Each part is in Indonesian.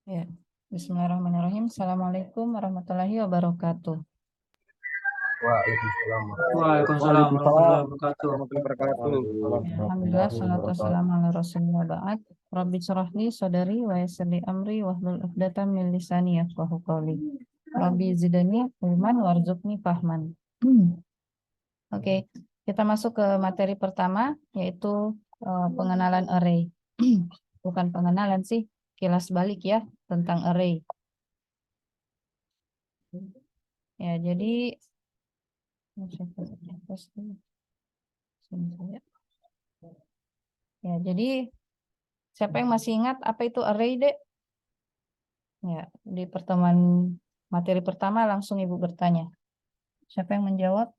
Ya, Bismillahirrahmanirrahim. Assalamualaikum warahmatullahi wabarakatuh. Waalaikumsalam Waalaikumsalam warahmatullahi wabarakatuh. warahmatullahi wabarakatuh. Ya, Alhamdulillah, salatu wassalamu ala rasulillah ba'd. Rabbi syrahli sadari wa yassirli amri wahlul 'uqdatam min lisani yafqahu qawli. Rabbi zidni ilman warzuqni fahman. Oke, kita masuk ke materi pertama, yaitu pengenalan array. Bukan pengenalan sih, kilas balik ya tentang array. Ya, jadi ya, jadi siapa yang masih ingat apa itu array, Dek? Ya, di pertemuan materi pertama langsung Ibu bertanya. Siapa yang menjawab?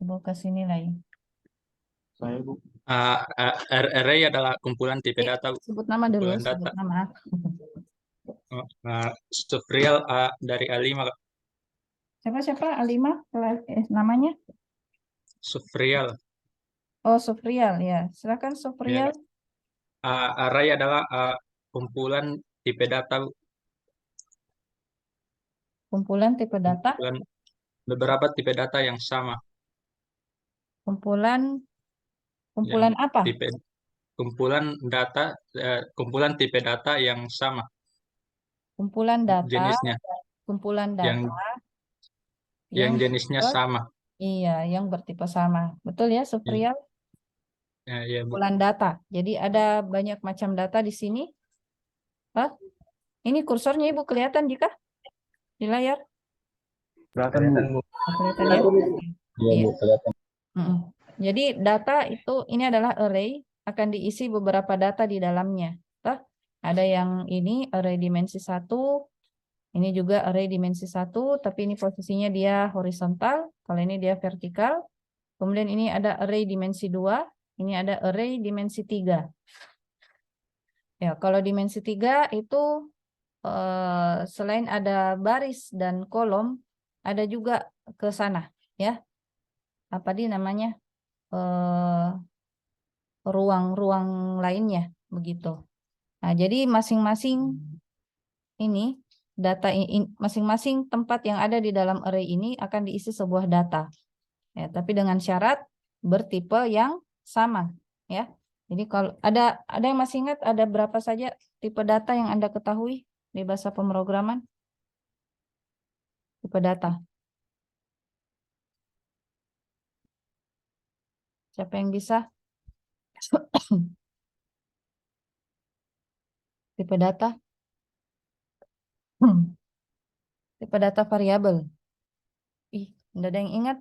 Ibu kasih nilai. Saya Bu. Array adalah kumpulan tipe data, Sebut nama dulu, kumpulan sebut data. nama. Subreal dari A5, Kak. Siapa? Alima, namanya? Subreal. Oh, Sofrial, ya. Silakan Ya, Sofrial. Kak. Array adalah kumpulan tipe data, Kumpulan tipe data. kumpulan beberapa tipe data yang sama. Kumpulan Yang apa? tipe kumpulan data, kumpulan tipe data yang sama Kumpulan data, jenisnya, kumpulan yang data yang yang jenisnya bertipe, sama. iya, yang bertipe sama. Betul ya, Ya, Sofrial? ya, Bu. Kumpulan data. Jadi ada banyak macam data di sini. Hah? Ini kursornya Ibu kelihatan jika di layar? Kelihatan, Bu. Kelihatan ya? Iya, Iya. Bu, kelihatan. Mm-mm. Jadi data itu ini adalah array, akan diisi beberapa data di dalamnya. Toh, ada yang ini array dimensi 1, ini juga array dimensi 1, tapi ini posisinya dia horizontal, kalau ini dia vertikal. Kemudian ini ada array dimensi 2, ini ada array dimensi 3. Ya, kalau dimensi 3 itu selain ada baris dan kolom, ada juga ke sana, ya. Apa dia namanya? eh, Ruang-ruang lainnya begitu. Nah, jadi masing-masing ini data masing-masing tempat yang ada di dalam array ini akan diisi sebuah data. Ya, tapi dengan syarat bertipe yang sama, ya. Jadi kalau ada yang masih ingat ada berapa saja tipe data yang Anda ketahui di bahasa pemrograman? Tipe data. Siapa yang bisa? Tipe data? Tipe data variabel. Ih, enggak ada yang ingat?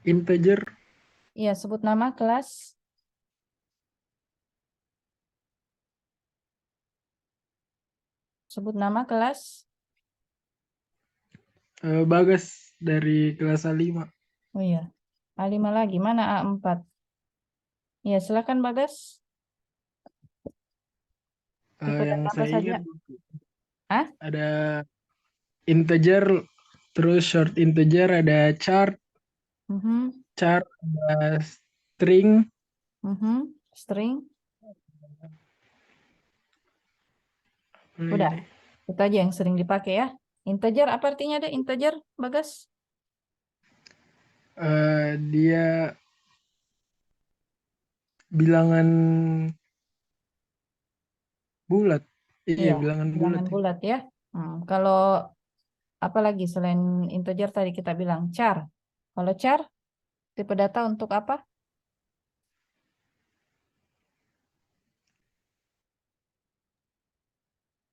Integer. Iya, sebut nama kelas. Sebut nama kelas. Bagas dari kelas A5. Oh iya. A5 lagi. Mana A4? Ya, silakan Bagas. Tipe Yang data apa saya saja? ingat Ah? ada integer, terus short integer, ada char, Mhm. ada string, Mhm. String. apalagi Udah. deh. Itu aja yang sering dipakai ya. Integer apa artinya deh integer, Bagas? Dia bilangan bulat. Iya, Iya, bilangan bulat bilangan ya. bulat ya. Kalau apa lagi selain integer tadi kita bilang char. Kalau char tipe data untuk apa?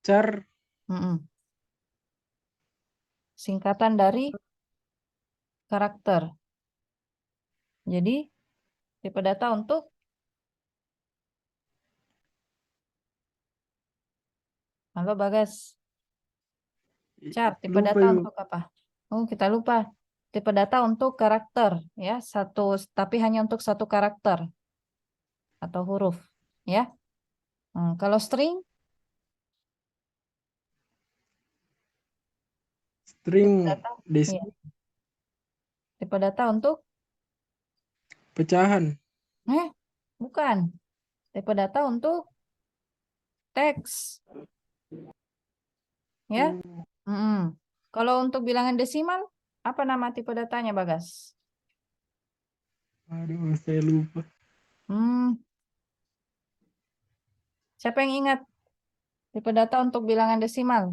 Char Mm-mm. Singkatan dari karakter. Jadi tipe data untuk halo Bagas. Char tipe lupa data yuk. untuk apa? Oh, kita lupa. Tipe data untuk karakter ya, satu tapi hanya untuk satu karakter atau huruf ya. Kalau string String tipe data iya, tipe data untuk pecahan. bukan. Tipe data untuk teks. Ya. Kalau untuk bilangan desimal, apa nama tipe datanya, Bagas? Aduh, saya lupa. Siapa yang ingat tipe data untuk bilangan desimal?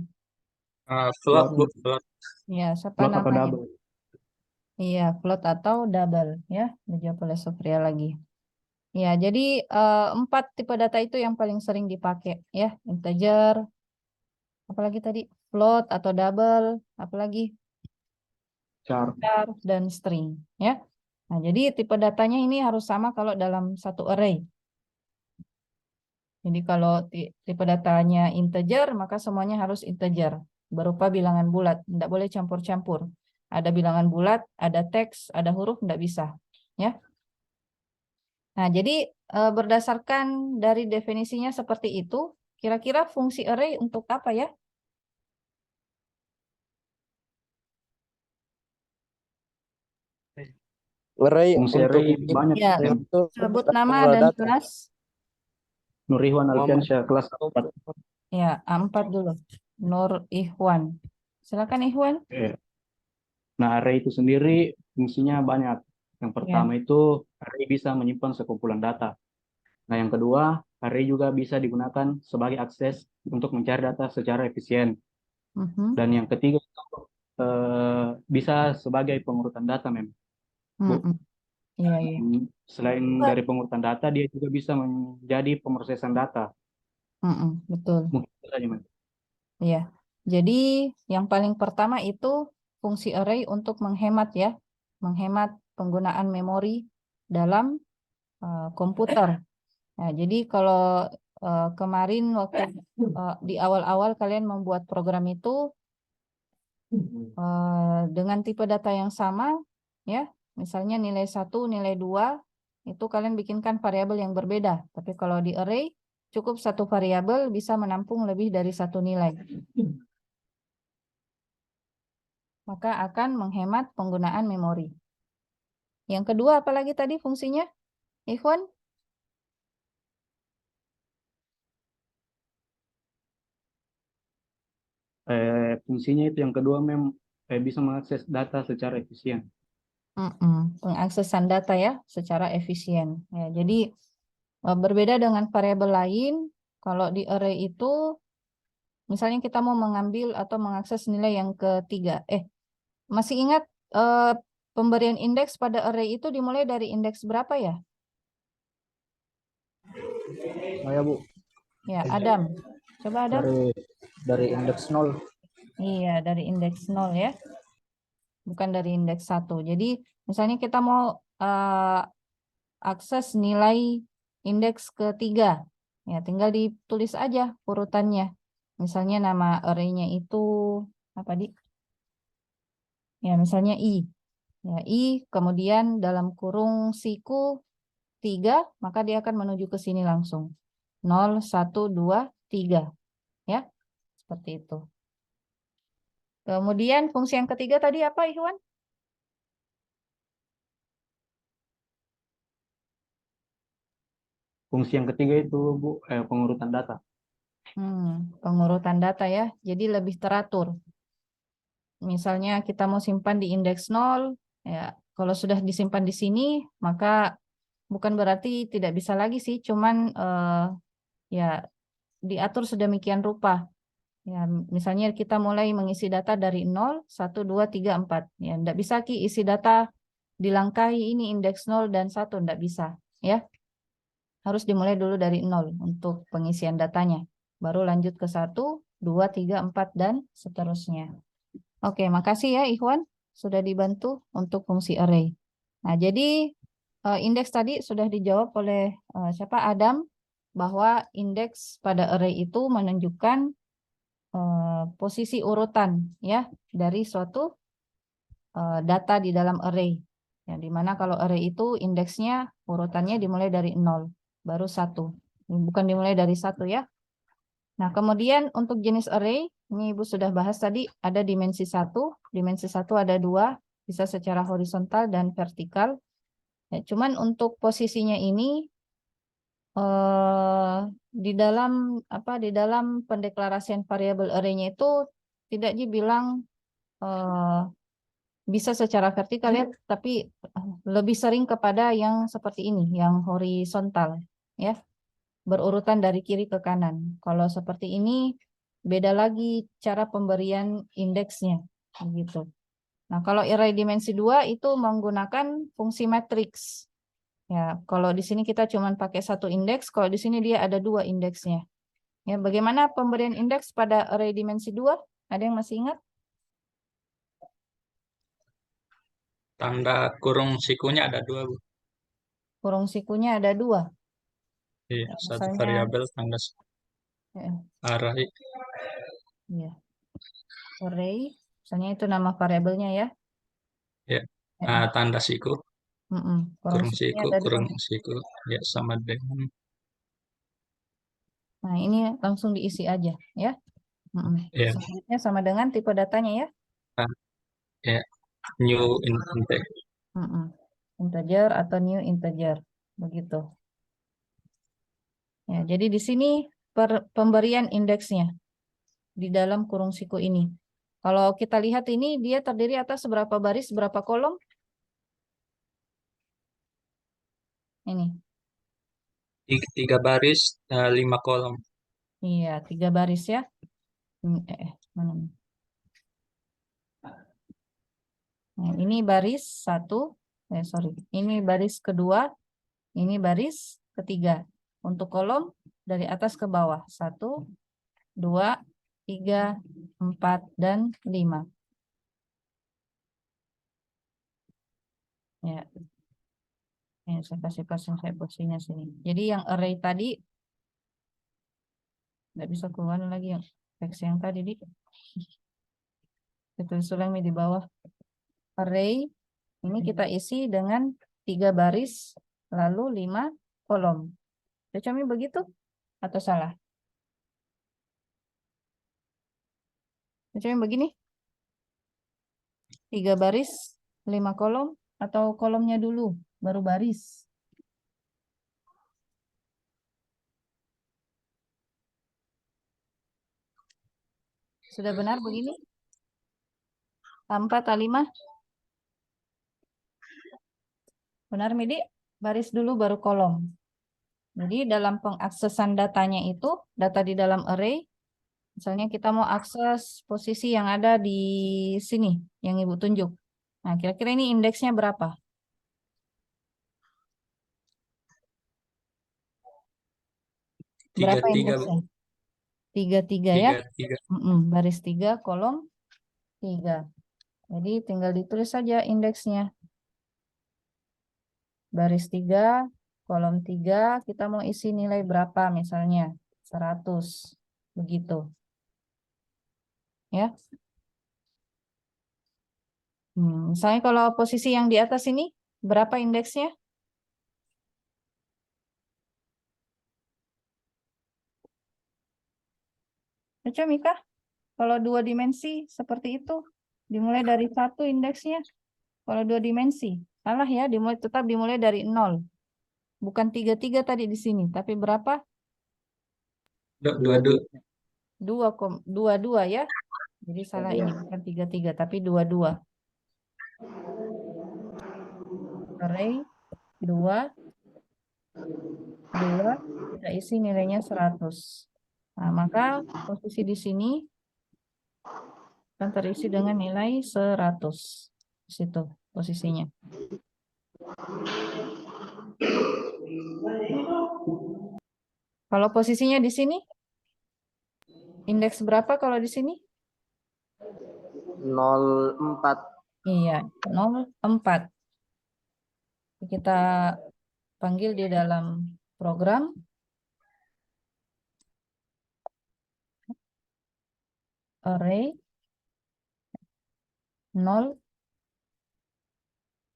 Float, Bu, float. Ya, siapa Float atau namanya? double? Iya, float atau double, ya. Dijawab oleh Sofria lagi. Ya, jadi 4 tipe data itu yang paling sering dipakai, ya. Integer, apalagi tadi float atau double, apalagi Char. char dan string, ya. Nah, jadi tipe datanya ini harus sama kalau dalam satu array. Jadi kalau tipe datanya integer, maka semuanya harus integer, berupa bilangan bulat, tidak boleh campur-campur. Ada bilangan bulat, ada teks, ada huruf, tidak bisa, ya. Nah, jadi berdasarkan dari definisinya seperti itu, kira-kira fungsi array untuk apa ya? Array Fungsi untuk array banyak. Ya, itu sebut nama tanggal dan data. kelas. Nurihwan Alfiansyah, kelas 4. Ya, A4 dulu. Nur Ihwan. Silakan Ihwan. Nah, array itu sendiri fungsinya banyak. Yang pertama itu array bisa menyimpan sekumpulan data. Nah, yang kedua, array juga bisa digunakan sebagai akses untuk mencari data secara efisien. Dan yang ketiga itu bisa sebagai pengurutan data, Bu. Iya, iya. Selain dari pengurutan data, dia juga bisa menjadi pemrosesan data. Betul. Mungkin itu saja, Mem. Iya. Jadi yang paling pertama itu fungsi array untuk menghemat ya, menghemat penggunaan memori dalam komputer. Nah, jadi kalau kemarin waktu di awal-awal kalian membuat program itu dengan tipe data yang sama, ya, misalnya nilai 1, nilai 2, itu kalian bikinkan variabel yang berbeda. Tapi kalau di array, cukup satu variabel bisa menampung lebih dari satu nilai. Maka akan menghemat penggunaan memori. Yang kedua, apalagi tadi fungsinya, Ikhwan? Fungsinya itu yang kedua, bisa mengakses data secara efisien. Pengaksesan data ya, secara efisien. Ya, jadi berbeda dengan variabel lain, kalau di array itu, misalnya kita mau mengambil atau mengakses nilai yang ketiga. Masih ingat pemberian indeks pada array itu dimulai dari indeks berapa ya? Ya, Bu. Ya, Adam. Coba Adam. Dari indeks 0. Iya, dari indeks 0 ya. Bukan dari indeks 1. Jadi, misalnya kita mau akses nilai indeks ketiga. Ya, tinggal ditulis aja urutannya. Misalnya nama array-nya itu apa di? Ya, misalnya I. Ya, I kemudian dalam kurung siku 3, maka dia akan menuju ke sini langsung. 0, 1, 2, 3. Ya, seperti itu. Kemudian fungsi yang ketiga tadi apa, Ikhwan? Fungsi yang ketiga itu, Bu, pengurutan data. Pengurutan data ya, jadi lebih teratur. Misalnya kita mau simpan di indeks 0, ya kalau sudah disimpan di sini, maka bukan berarti tidak bisa lagi sih, cuman ya diatur sedemikian rupa. Ya, misalnya kita mulai mengisi data dari 0, 1, 2, 3, 4. Ya, enggak bisa Ki isi data dilangkahi ini indeks 0 dan 1, enggak bisa, ya. Harus dimulai dulu dari 0 untuk pengisian datanya. Baru lanjut ke 1, 2, 3, 4 dan seterusnya. Oke, makasih ya Ikhwan sudah dibantu untuk fungsi array. Nah, jadi indeks tadi sudah dijawab oleh siapa? Adam, bahwa indeks pada array itu menunjukkan posisi urutan ya dari suatu data di dalam array. Ya, dimana kalau array itu indeksnya urutannya dimulai dari 0, baru 1. Bukan dimulai dari 1 ya. Nah, kemudian untuk jenis array, ini Ibu sudah bahas tadi, ada dimensi 1. Dimensi 1 ada 2, bisa secara horizontal dan vertikal. Ya, cuman untuk posisinya ini di dalam pendeklarasian variabel array-nya itu tidak dibilang bisa secara vertikal ya, tapi lebih sering kepada yang seperti ini, yang horizontal ya, berurutan dari kiri ke kanan. Kalau seperti ini beda lagi cara pemberian indeksnya gitu. Nah, kalau array dimensi 2 itu menggunakan fungsi matriks. Ya, kalau di sini kita cuma pakai satu indeks, kalau di sini dia ada 2 indeksnya. Ya, bagaimana pemberian indeks pada array dimensi 2? Ada yang masih ingat? Tanda kurung sikunya ada 2, Bu. Kurung sikunya ada 2. Iya, Ya, satu misalnya, variabel tanda ya, array. ya, array, misalnya itu nama variabelnya ya. Ya. Ya, Tanda siku, kurung kurung sikunya siku, ada 2. kurung siku. Ya, sama dengan Nah, ini langsung diisi aja ya. ya, Selanjutnya sama dengan tipe datanya ya. ya, new integer. Integer atau new integer. Begitu. Ya, jadi di sini pemberian indeksnya di dalam kurung siku ini. Kalau kita lihat ini dia terdiri atas berapa baris, berapa kolom? Ini. 3 baris, 5 kolom. Iya, 3 baris ya. Mana nih? Nah, ini baris 1. Sorry. Ini baris kedua. Ini baris ketiga. Untuk kolom dari atas ke bawah. 1, 2, 3, 4, dan 5. Ya. Ini saya kasih saya posisinya sini. Jadi yang array tadi nggak bisa keluar lagi yang teks yang tadi di tulis ulang di bawah. Array ini kita isi dengan 3 baris lalu 5 kolom. Cocoknya begitu atau salah? Cocoknya begini? 3 baris 5 kolom atau kolomnya dulu baru baris? Sudah benar begini? 4 atau 5? Benar, Midi? Baris dulu baru kolom. Jadi dalam pengaksesan datanya itu, data di dalam array, misalnya kita mau akses posisi yang ada di sini, yang Ibu tunjuk. Nah, kira-kira ini indeksnya berapa? Berapa 3, 3, Bu. indeksnya? 3 ya? 3, 3. Baris 3, kolom 3. Jadi tinggal ditulis saja indeksnya. Baris 3, kolom 3, kita mau isi nilai berapa misalnya? 100. Begitu. Ya. Misalnya kalau posisi yang di atas ini, berapa indeksnya? Cocok, Mika? Kalau 2 dimensi seperti itu, dimulai dari 1 indeksnya. Kalau 2 dimensi, salah ya, tetap dimulai dari 0. Bukan 33 tadi di sini, tapi berapa? 2 ya. Jadi salah ini, bukan 33, tapi 22. Array 2, kita isi nilainya 100. Nah, maka posisi di sini akan terisi dengan nilai 100. Di situ posisinya. Kalau posisinya di sini, indeks berapa kalau di sini? 04. Iya, 04. Kita panggil di dalam program. Array 0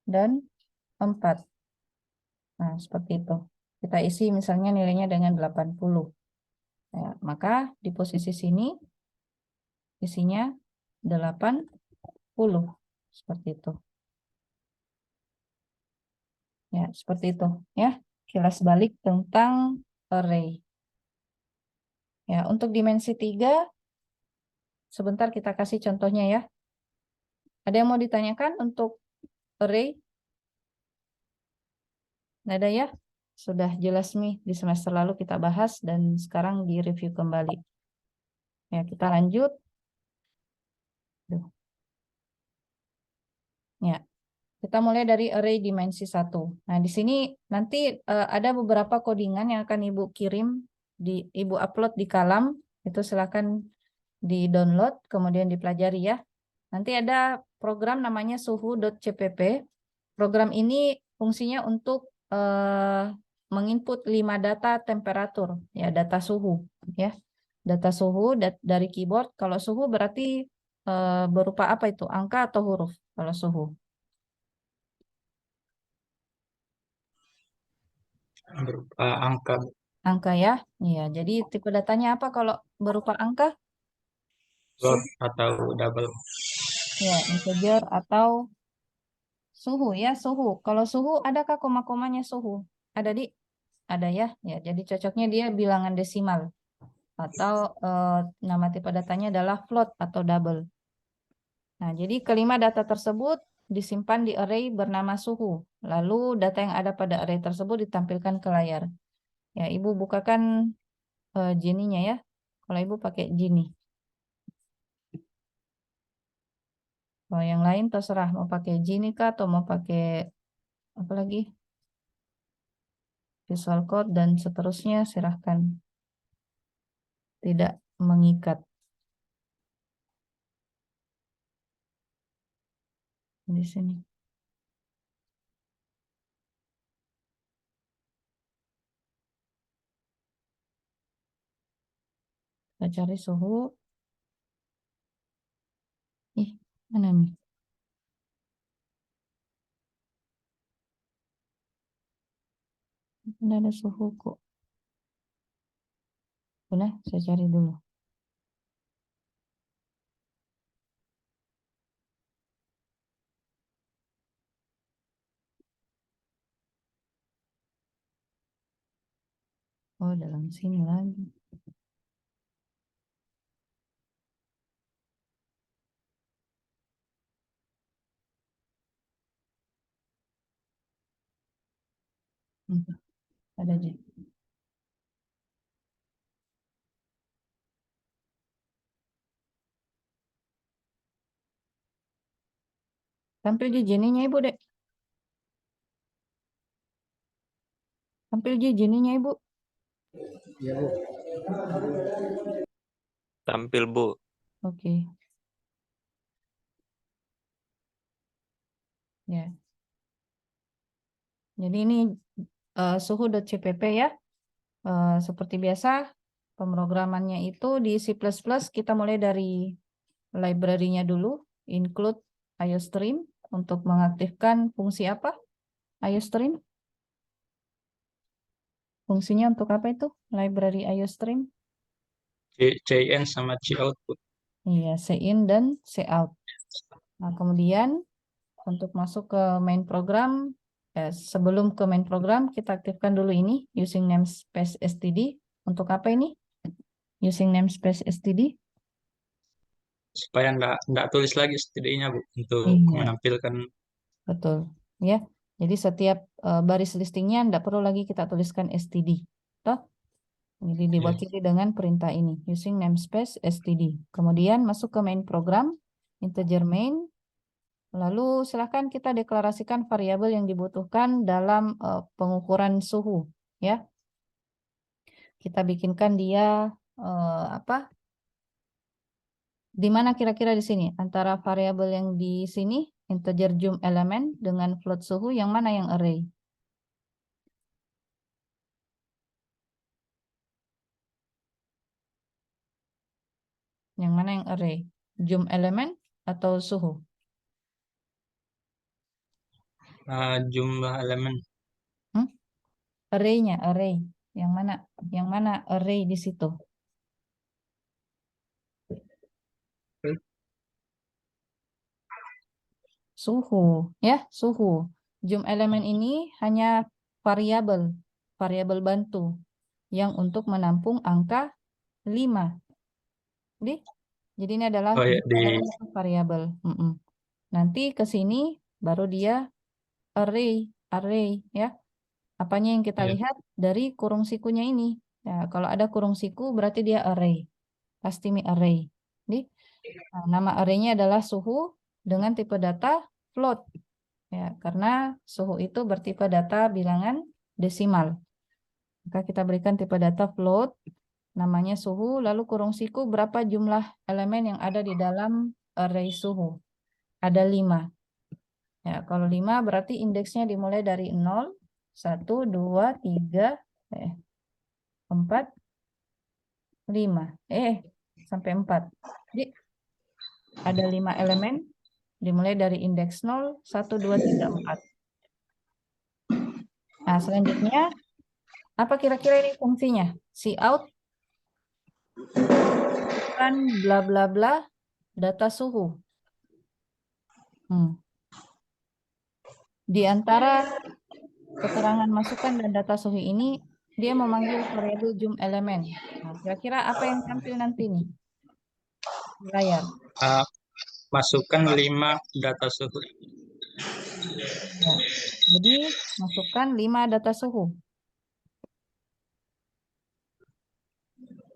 dan 4. Nah, seperti itu. Kita isi misalnya nilainya dengan 80. Ya, maka di posisi sini isinya 80. Seperti itu. Ya, seperti itu. Ya, kilas balik tentang array. Ya, untuk dimensi 3, sebentar kita kasih contohnya ya. Ada yang mau ditanyakan untuk array? Nggak ada ya? Sudah jelas nih, di semester lalu kita bahas dan sekarang di-review kembali. Ya, kita lanjut. Duh. Ya, kita mulai dari array dimensi 1. Nah, di sini nanti ada beberapa codingan yang akan Ibu kirim, Ibu upload di Kalam. Itu silakan di-download, kemudian dipelajari ya. Nanti ada program namanya suhu.cpp. Program ini fungsinya untuk menginput 5 data temperatur, ya data suhu, ya data suhu dari keyboard. Kalau suhu berarti berupa apa itu? Angka atau huruf? Kalau suhu, berupa angka. angka ya. Iya. Jadi tipe datanya apa kalau berupa angka? Float atau double. Ya, integer atau suhu ya, suhu. Kalau suhu adakah koma-komanya suhu? Ada di? Ada ya. Ya, jadi cocoknya dia bilangan desimal. Atau nama tipe datanya adalah float atau double. Nah, jadi kelima data tersebut disimpan di array bernama suhu. Lalu data yang ada pada array tersebut ditampilkan ke layar. Ya, Ibu bukakan Gini-nya ya. Kalau Ibu pakai Gini. Kalau yang lain terserah mau pakai Gini kah atau mau pakai apa lagi? Visual Code dan seterusnya silahkan. Tidak mengikat. Di sini. Kita cari suhu. Ih, mana nih? Tidak ada suhu kok. Benar, saya cari dulu. Oh, dalam sini lagi. Ada aja. Tampil di jeninya Ibu, Dek. Tampil di jeninya Ibu. Iya, Bu. Tampil, Bu. Oke. Ya. Jadi ini suhu.cpp ya. Seperti biasa, pemrogramannya itu di C++ kita mulai dari library-nya dulu, include IOStream untuk mengaktifkan fungsi apa? IOStream? Fungsinya untuk apa itu? Library IOStream? CIN sama coutput. Iya, cin dan cout. Nah, kemudian untuk masuk ke main program, sebelum ke main program, kita aktifkan dulu ini, using namespace std. Untuk apa ini? Using namespace std? Supaya nggak tulis lagi std-nya, Bu, untuk Iya. menampilkan. Betul, ya. Jadi setiap baris listingnya tidak perlu lagi kita tuliskan std. Toh? Jadi diwakili dengan perintah ini, using namespace std. Kemudian masuk ke main program, integer main. Lalu silakan kita deklarasikan variabel yang dibutuhkan dalam pengukuran suhu, ya. Kita bikinkan dia apa? Di mana kira-kira di sini? Antara variabel yang di sini, integer jum elemen dengan float suhu, yang mana yang array? Yang mana yang array? Jum elemen atau suhu? Jumlah elemen. Array-nya, array. Yang mana? Yang mana array di situ? Suhu, ya, suhu. Jum elemen ini hanya variabel, variabel bantu yang untuk menampung angka 5. Jadi ini adalah Oh ya, variabel. Nanti ke sini baru dia array ya. Apanya yang kita Iya. lihat dari kurung sikunya ini. Ya, kalau ada kurung siku berarti dia array. Pasti array. Nah, nama arraynya adalah suhu dengan tipe data float. Ya, karena suhu itu bertipe data bilangan desimal. Maka kita berikan tipe data float, namanya suhu, lalu kurung siku berapa jumlah elemen yang ada di dalam array suhu. Ada 5. Ya, kalau 5 berarti indeksnya dimulai dari 0, 1, 2, 3, 4, 5. Sampai 4. Jadi ada 5 elemen dimulai dari indeks 0, 1, 2, 3, 4. Nah, selanjutnya apa kira-kira ini fungsinya? Cout bukan bla bla bla data suhu. Di antara keterangan masukan dan data suhu ini, dia memanggil variabel jum elemen. Nah, kira-kira apa yang tampil nanti nih di layar? Masukkan 5 data suhu. Ya. Jadi masukkan 5 data suhu.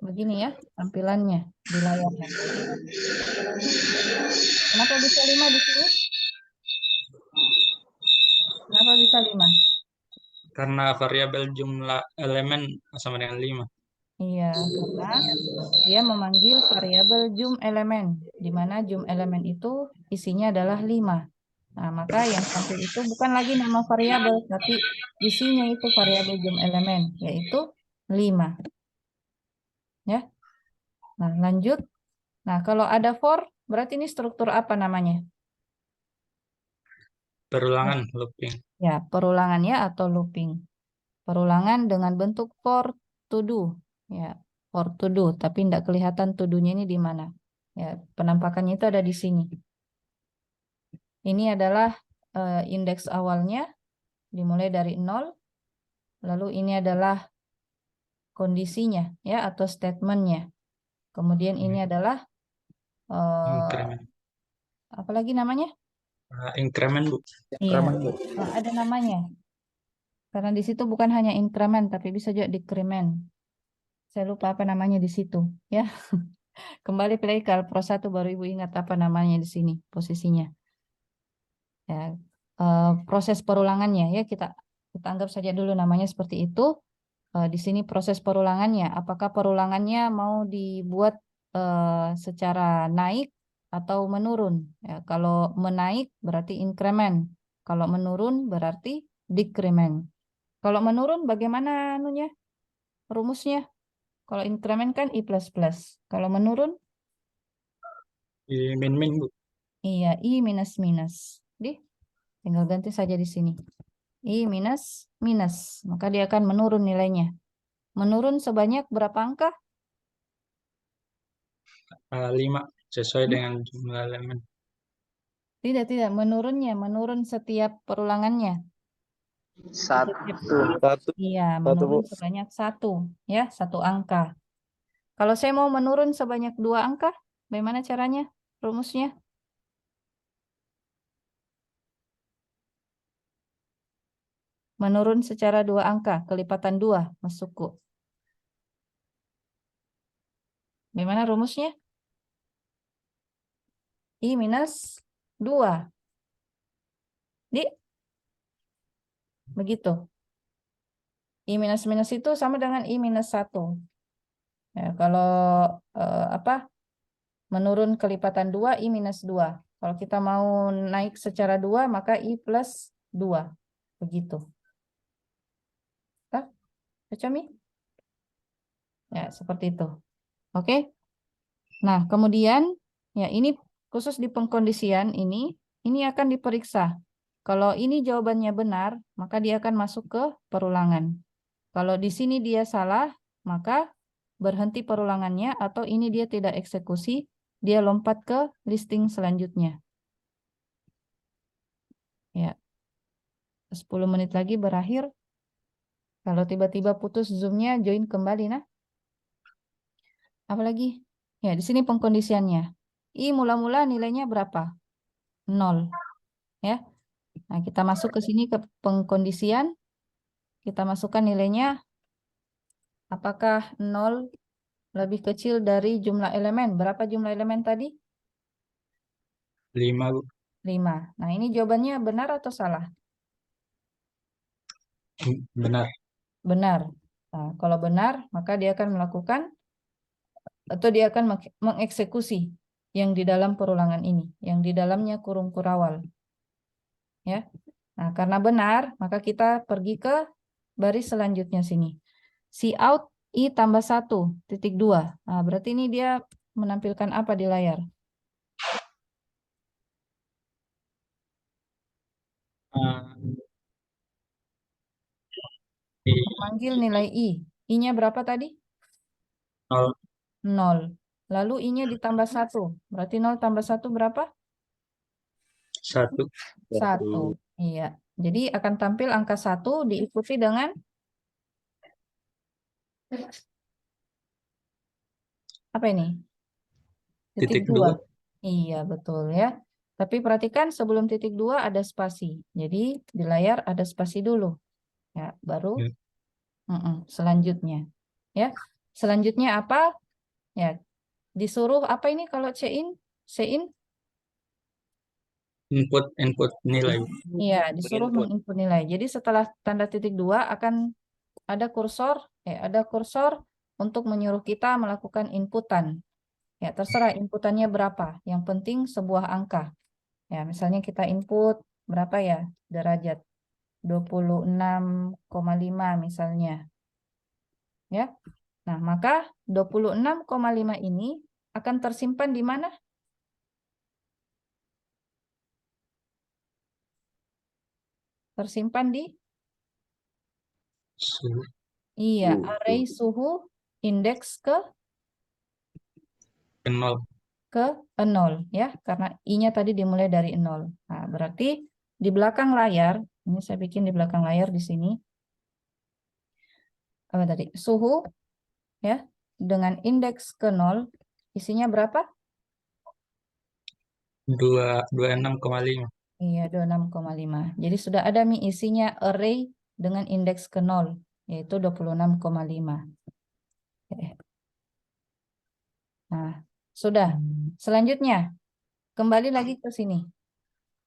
Begini ya tampilannya di layarnya. Kenapa bisa 5 di sini? Kenapa bisa 5? Karena variabel jumlah elemen sama dengan 5. Iya, karena dia memanggil variabel jum elemen, di mana jum elemen itu isinya adalah 5. Nah, maka yang tampil itu bukan lagi nama variabel, tapi isinya itu variabel jum elemen, yaitu 5. Ya. Nah, lanjut. Nah, kalau ada for, berarti ini struktur apa namanya? Perulangan looping. Ya, perulangannya atau looping. Perulangan dengan bentuk for to do. Ya, for to do, tapi tidak kelihatan to do-nya ini di mana. Ya, penampakannya itu ada di sini. Ini adalah indeks awalnya, dimulai dari 0. Lalu ini adalah kondisinya, ya, atau statementnya. Kemudian ini adalah Increment. apa lagi namanya? Increment, Bu. Iya, ada namanya. Karena di situ bukan hanya increment, tapi bisa juga decrement. Saya lupa apa namanya di situ, ya. Kembali play ke Pro 1 baru Ibu ingat apa namanya di sini, posisinya. Ya, proses perulangannya ya kita anggap saja dulu namanya seperti itu. Di sini proses perulangannya, apakah perulangannya mau dibuat secara naik atau menurun? Ya, kalau menaik berarti increment, kalau menurun berarti decrement. Kalau menurun bagaimana anunya? Rumusnya? Kalau increment kan I++. Kalau menurun? Di min-min, Bu. Iya, I minus minus. Tinggal ganti saja di sini. I minus minus. Maka dia akan menurun nilainya. Menurun sebanyak berapa angka? 5 sesuai dengan jumlah elemen. Tidak. Menurun setiap perulangannya. Satu. Iya, menurun sebanyak 1. Ya, 1 angka. Kalau saya mau menurun sebanyak 2 angka, bagaimana caranya? Rumusnya? Menurun secara 2 angka, kelipatan 2 masukku. Bagaimana rumusnya? I minus 2. Begitu. I minus minus itu sama dengan I minus 1. Ya, kalau menurun kelipatan 2, I minus 2. Kalau kita mau naik secara 2, maka I plus 2. Begitu. Baca Mi? Ya, seperti itu. Oke. Nah, kemudian ya ini khusus di pengkondisian ini akan diperiksa. Kalau ini jawabannya benar, maka dia akan masuk ke perulangan. Kalau di sini dia salah, maka berhenti perulangannya atau ini dia tidak eksekusi, dia lompat ke listing selanjutnya. Ya. 10 menit lagi berakhir. Kalau tiba-tiba putus Zoom-nya, join kembali nah. Apalagi? Ya, di sini pengkondisiannya. I mula-mula nilainya berapa? 0. Ya. Nah, kita masuk ke sini ke pengkondisian. Kita masukkan nilainya. Apakah 0 lebih kecil dari jumlah elemen? Berapa jumlah elemen tadi? 5, Bu. 5. Nah, ini jawabannya benar atau salah? Benar. Benar. Nah, kalau benar, maka dia akan melakukan atau dia akan mengeksekusi yang di dalam perulangan ini, yang di dalamnya kurung kurawal. Ya. Nah, karena benar, maka kita pergi ke baris selanjutnya sini. Cout I tambah 1,2. Nah, berarti ini dia menampilkan apa di layar? Ah, di Memanggil nilai I. I-nya berapa tadi? 0, 0. Lalu I-nya ditambah 1. Berarti 0 tambah 1 berapa? 1. 1. Iya. Jadi akan tampil angka 1 diikuti dengan apa ini? Titik 2. 2. Iya, betul ya. Tapi perhatikan sebelum titik 2 ada spasi. Jadi di layar ada spasi dulu. Ya, baru Ya. selanjutnya. Ya. Selanjutnya apa? Ya, disuruh apa ini kalau C-in? C-in? Input nilai. Iya, disuruh menginput nilai. Jadi setelah tanda titik 2 akan ada kursor untuk menyuruh kita melakukan inputan. Ya, terserah inputannya berapa. Yang penting sebuah angka. Ya, misalnya kita input berapa ya derajat? 26,5 misalnya. Ya. Nah, maka 26,5 ini akan tersimpan di mana? Tersimpan di Suhu. iya, array suhu indeks ke 0. 0 ya, karena I-nya tadi dimulai dari 0. Nah, berarti di belakang layar, ini saya bikin di belakang layar di sini. Apa tadi? Suhu ya dengan indeks ke 0 isinya berapa? 26,5. Iya, 26,5. Jadi sudah ada isinya array dengan indeks ke 0, yaitu 26,5. Oke. Nah, sudah. Selanjutnya, kembali lagi ke sini.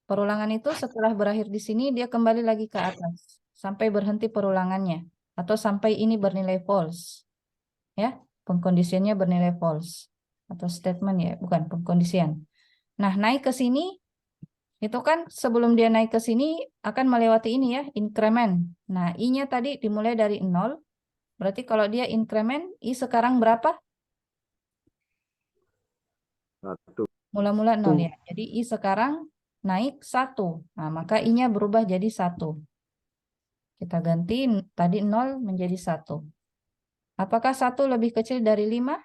Perulangan itu setelah berakhir di sini, dia kembali lagi ke atas. Sampai berhenti perulangannya. Atau sampai ini bernilai false. Ya, pengkondisiannya bernilai false. Atau statement ya, bukan pengkondisian. Nah, naik ke sini, itu kan sebelum dia naik ke sini akan melewati ini ya, increment. Nah, I-nya tadi dimulai dari 0. Berarti kalau dia increment, I sekarang berapa? 1. Mula-mula 0 ya. Jadi I sekarang naik 1. Nah, maka I-nya berubah jadi 1. Kita ganti tadi 0 menjadi 1. Apakah 1 lebih kecil dari 5?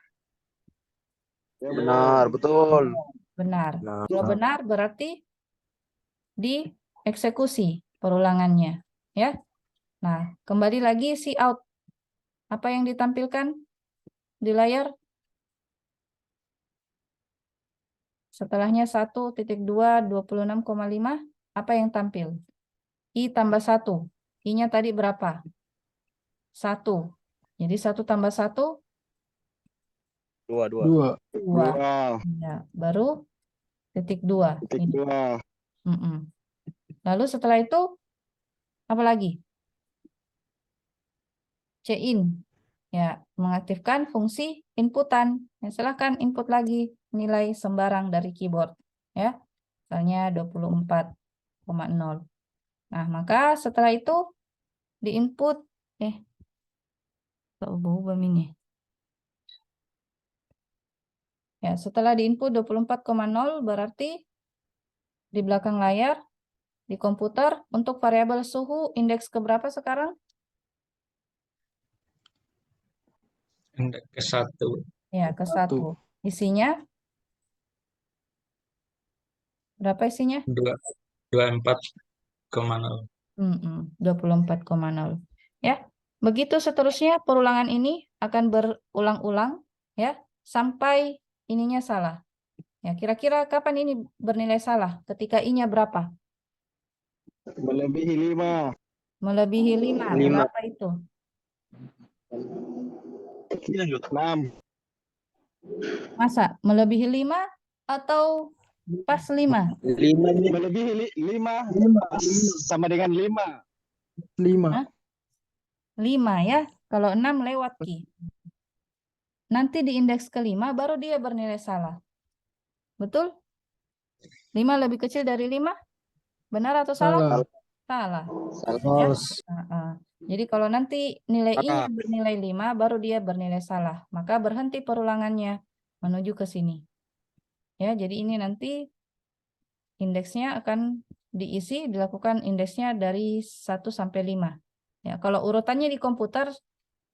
Ya, benar, betul. Benar. Nah, Kalau benar berarti dieksekusi perulangannya. Ya. Nah, kembali lagi cout. Apa yang ditampilkan di layar? Setelahnya 1,2, 26,5. Apa yang tampil? I tambah 1. I-nya tadi berapa? 1. Jadi 1 tambah 1? 2. 2. 2. Ya, baru titik 2. Titik 2. Lalu setelah itu, apa lagi? C-in. Ya, mengaktifkan fungsi inputan. Ya, silahkan input lagi nilai sembarang dari keyboard. Ya, misalnya 24,0. Nah, maka setelah itu diinput. Berubah ini. Ya, setelah diinput 24,0 berarti di belakang layar di komputer untuk variabel suhu indeks keberapa sekarang? Indeks ke 1. Ya, ke 1. Isinya berapa isinya? 24,0. 24,0. Ya. Begitu seterusnya perulangan ini akan berulang-ulang ya. sampai ininya salah. Ya, kira-kira kapan ini bernilai salah? Ketika I-nya berapa? Melebihi 5. Melebihi 5. 5. Berapa itu? 6. Masa? Melebihi 5 atau pas 5? 5. Melebihi 5 sama dengan 5. 5. Hah? 5 ya. Kalau 6 lewat Ki. Nanti di indeks ke-5 baru dia bernilai salah. Betul? 5 lebih kecil dari 5? Benar atau salah? Salah. Salah. Ya. Jadi kalau nanti nilai I-nya bernilai 5, baru dia bernilai salah. Maka berhenti perulangannya menuju ke sini. Ya, jadi ini nanti indeksnya akan dilakukan indeksnya dari 1 sampai 5. Ya, kalau urutannya di komputer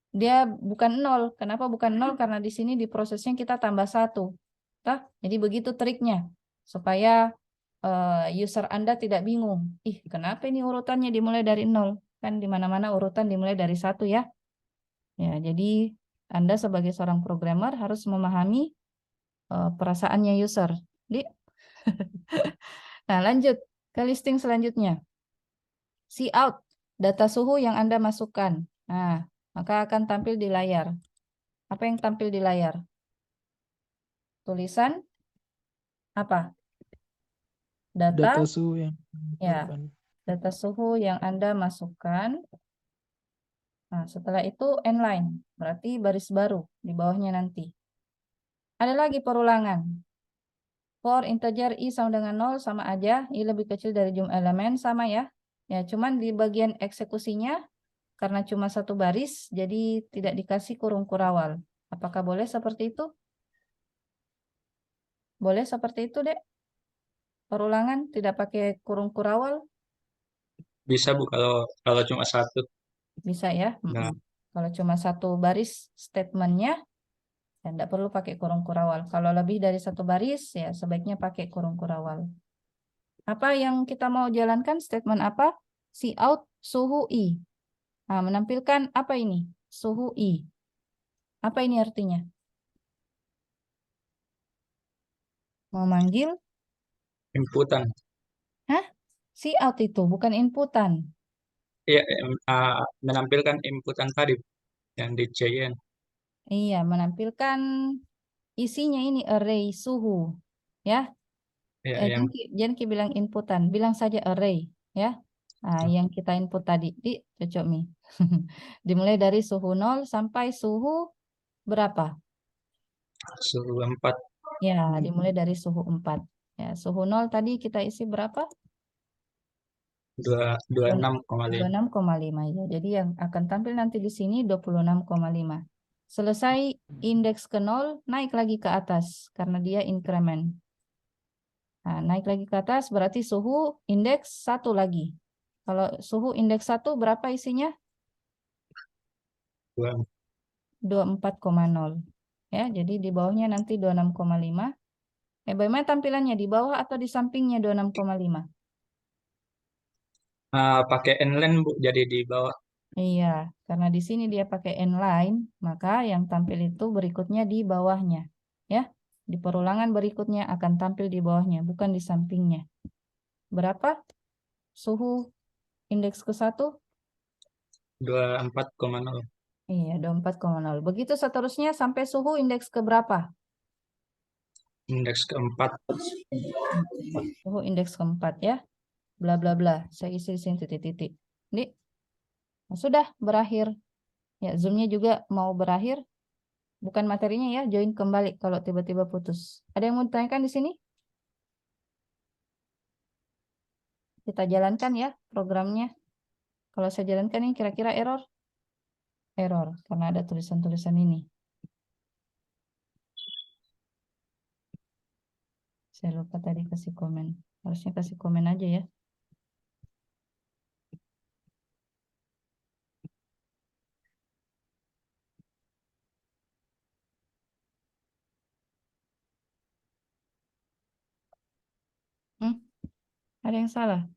dia bukan 0. Kenapa bukan 0? Karena di sini di prosesnya kita tambah 1. Jadi begitu triknya. Supaya user Anda tidak bingung. Kenapa ini urutannya dimulai dari 0? Kan di mana-mana urutan dimulai dari 1 ya. Ya, jadi Anda sebagai seorang programmer harus memahami perasaannya user. Nah, lanjut ke listing selanjutnya. Cout, data suhu yang Anda masukkan. Nah, maka akan tampil di layar. Apa yang tampil di layar? Tulisan apa? Data suhu yang Ya, masukkan. data suhu yang Anda masukkan. Nah, setelah itu n-line, berarti baris baru di bawahnya nanti. Ada lagi perulangan. For integer I sama dengan 0 sama aja, I lebih kecil dari jumlah elemen sama ya. Ya, cuman di bagian eksekusinya karena cuma satu baris, jadi tidak dikasih kurung kurawal. Apakah boleh seperti itu? Boleh seperti itu, Dek? Perulangan tidak pakai kurung kurawal? Bisa Bu kalau cuma satu. Bisa ya? Nah, Kalau cuma satu baris statementnya, ya tidak perlu pakai kurung kurawal. Kalau lebih dari satu baris, ya sebaiknya pakai kurung kurawal. Apa yang kita mau jalankan? Statement apa? Cout suhu I. Nah, menampilkan apa ini? Suhu I. Apa ini artinya? Mau manggil? inputan. Hah? Cout itu bukan inputan. Iya, menampilkan inputan tadi yang di CN. Iya, menampilkan isinya ini array suhu. Ya, Ya, yang jangan bilang inputan, bilang saja array. Ya, yang kita input tadi. Cocok Mi. Dimulai dari suhu 0 sampai suhu berapa? suhu 4. Ya, dimulai dari suhu 4. Ya, suhu 0 tadi kita isi berapa? 26,5. 26,5 ya. Jadi yang akan tampil nanti di sini 26,5. Selesai indeks ke 0, naik lagi ke atas karena dia increment. Nah, naik lagi ke atas berarti suhu indeks 1 lagi. Kalau suhu indeks 1 berapa isinya? 24,0. Ya, jadi di bawahnya nanti 26,5. Bagaimana tampilannya di bawah atau di sampingnya 26,5? Pakai n-line Bu, jadi di bawah. Iya, karena di sini dia pakai n-line, maka yang tampil itu berikutnya di bawahnya. Ya, di perulangan berikutnya akan tampil di bawahnya, bukan di sampingnya. Berapa suhu indeks ke-1? 24,0. Iya, 24,0. Begitu seterusnya sampai suhu indeks ke berapa? Indeks keempat. Suhu indeks keempat ya. Bla bla bla. Saya isi di sini titik-titik. Ini sudah berakhir. Ya, Zoom-nya juga mau berakhir. Bukan materinya ya, join kembali kalau tiba-tiba putus. Ada yang mau ditanyakan di sini? Kita jalankan ya programnya. Kalau saya jalankan ini kira-kira error? Error, karena ada tulisan-tulisan ini. Saya lupa tadi kasih komen. Harusnya kasih komen aja ya. Ada yang salah?